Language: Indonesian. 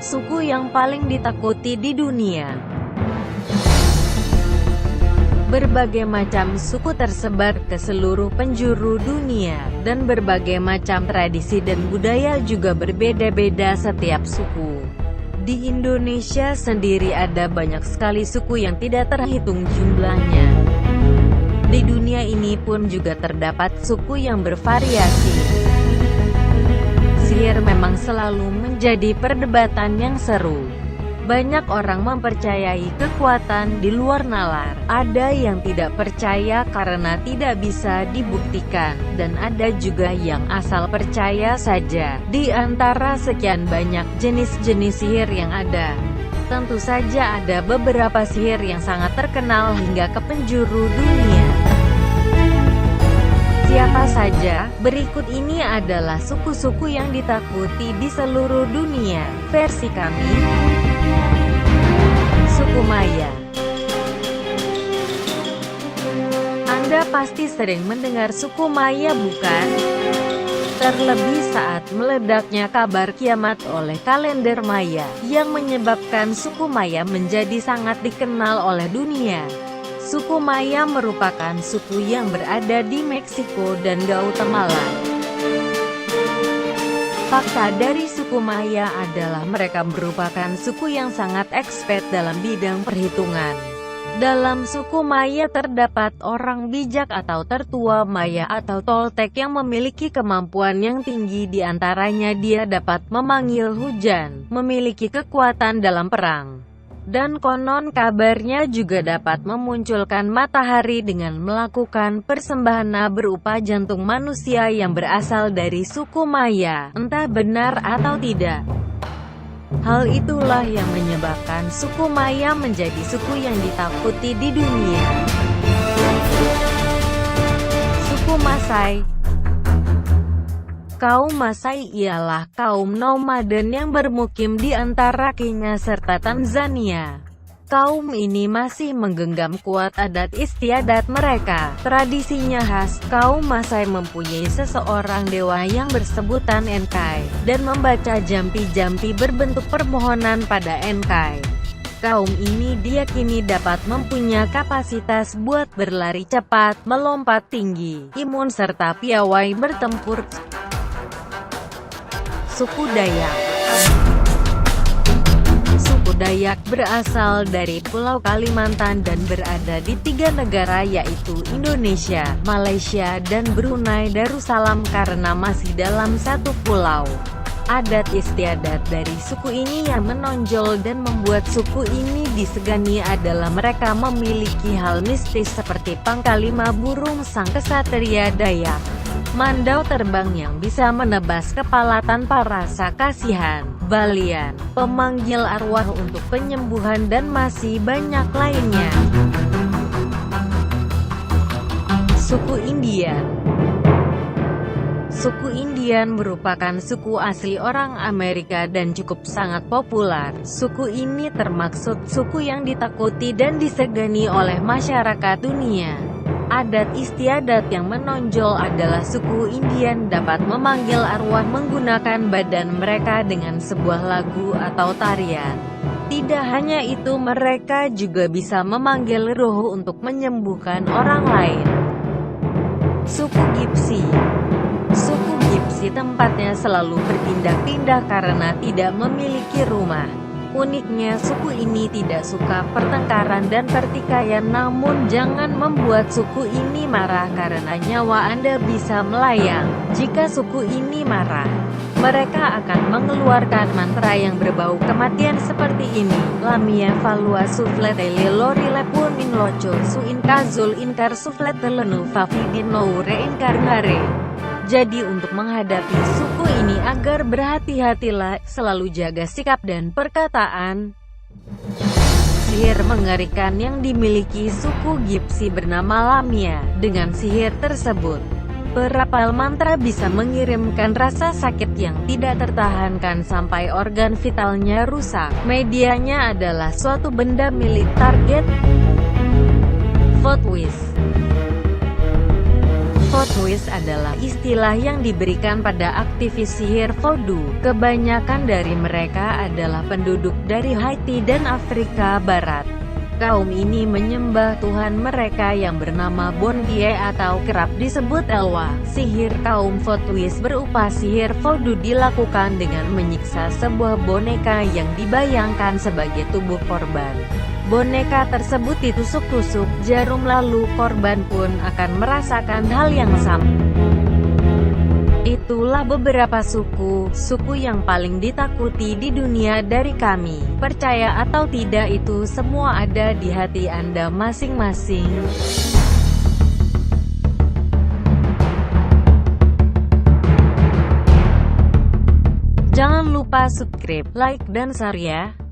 Suku yang paling ditakuti di dunia. Berbagai macam suku tersebar ke seluruh penjuru dunia, dan berbagai macam tradisi dan budaya juga berbeda-beda setiap suku. Di Indonesia sendiri ada banyak sekali suku yang tidak terhitung jumlahnya. Di dunia ini pun juga terdapat suku yang bervariasi. Sihir memang selalu menjadi perdebatan yang seru. Banyak orang mempercayai kekuatan di luar nalar. Ada yang tidak percaya karena tidak bisa dibuktikan, dan ada juga yang asal percaya saja. Di antara sekian banyak jenis-jenis sihir yang ada, tentu saja ada beberapa sihir yang sangat terkenal hingga ke penjuru dunia. Siapa saja? Berikut ini adalah suku-suku yang ditakuti di seluruh dunia, versi kami. Suku Maya. Anda pasti sering mendengar suku Maya, bukan? Terlebih saat meledaknya kabar kiamat oleh kalender Maya, yang menyebabkan suku Maya menjadi sangat dikenal oleh dunia. Suku Maya merupakan suku yang berada di Meksiko dan Guatemala. Fakta dari suku Maya adalah mereka merupakan suku yang sangat expert dalam bidang perhitungan. Dalam suku Maya terdapat orang bijak atau tertua Maya atau Toltek yang memiliki kemampuan yang tinggi. Di antaranya dia dapat memanggil hujan, memiliki kekuatan dalam perang, dan konon kabarnya juga dapat memunculkan matahari dengan melakukan persembahan berupa jantung manusia yang berasal dari suku Maya, entah benar atau tidak. Hal itulah yang menyebabkan suku Maya menjadi suku yang ditakuti di dunia. Suku Masai. Kaum Masai ialah kaum nomaden yang bermukim di antara Kenya serta Tanzania. Kaum ini masih menggenggam kuat adat istiadat mereka. Tradisinya khas, kaum Masai mempunyai seseorang dewa yang bersebutan Enkai, dan membaca jampi-jampi berbentuk permohonan pada Enkai. Kaum ini diyakini dapat mempunyai kapasitas buat berlari cepat, melompat tinggi, imun serta piawai bertempur. Suku Dayak. Suku Dayak berasal dari Pulau Kalimantan dan berada di 3 negara yaitu Indonesia, Malaysia, dan Brunei Darussalam karena masih dalam satu pulau. Adat istiadat dari suku ini yang menonjol dan membuat suku ini disegani adalah mereka memiliki hal mistis seperti pangkal 5 burung sang kesatria Dayak, mandau terbang yang bisa menebas kepala tanpa rasa kasihan, balian, pemanggil arwah untuk penyembuhan, dan masih banyak lainnya. Suku Indian. Suku Indian merupakan suku asli orang Amerika dan cukup sangat populer. Suku ini termaksud suku yang ditakuti dan disegani oleh masyarakat dunia. Adat istiadat yang menonjol adalah suku Indian dapat memanggil arwah menggunakan badan mereka dengan sebuah lagu atau tarian. Tidak hanya itu, mereka juga bisa memanggil roh untuk menyembuhkan orang lain. Suku Gypsy. Suku Gypsy tempatnya selalu berpindah-pindah karena tidak memiliki rumah. Uniknya, suku ini tidak suka pertengkaran dan pertikaian, namun jangan membuat suku ini marah karena nyawa Anda bisa melayang. Jika suku ini marah, mereka akan mengeluarkan mantra yang berbau kematian seperti ini. Lamia valua suflete lelori lepun in loco su in kazul inkar suflete lenu fafidin no reinkarnare. Jadi untuk menghadapi suku ini agar berhati-hatilah, selalu jaga sikap dan perkataan. Sihir mengerikan yang dimiliki suku Gypsy bernama Lamia. Dengan sihir tersebut, perapal mantra bisa mengirimkan rasa sakit yang tidak tertahankan sampai organ vitalnya rusak. Medianya adalah suatu benda milik target. Vote with Voodooist adalah istilah yang diberikan pada aktivis sihir voodoo. Kebanyakan dari mereka adalah penduduk dari Haiti dan Afrika Barat. Kaum ini menyembah Tuhan mereka yang bernama Bon Dieu atau kerap disebut Elwa. Sihir kaum Voodooist berupa sihir voodoo dilakukan dengan menyiksa sebuah boneka yang dibayangkan sebagai tubuh korban. Boneka tersebut ditusuk-tusuk jarum lalu korban pun akan merasakan hal yang sama. Itulah beberapa suku yang paling ditakuti di dunia dari kami. Percaya atau tidak, itu semua ada di hati Anda masing-masing. Jangan lupa subscribe, like, dan share ya.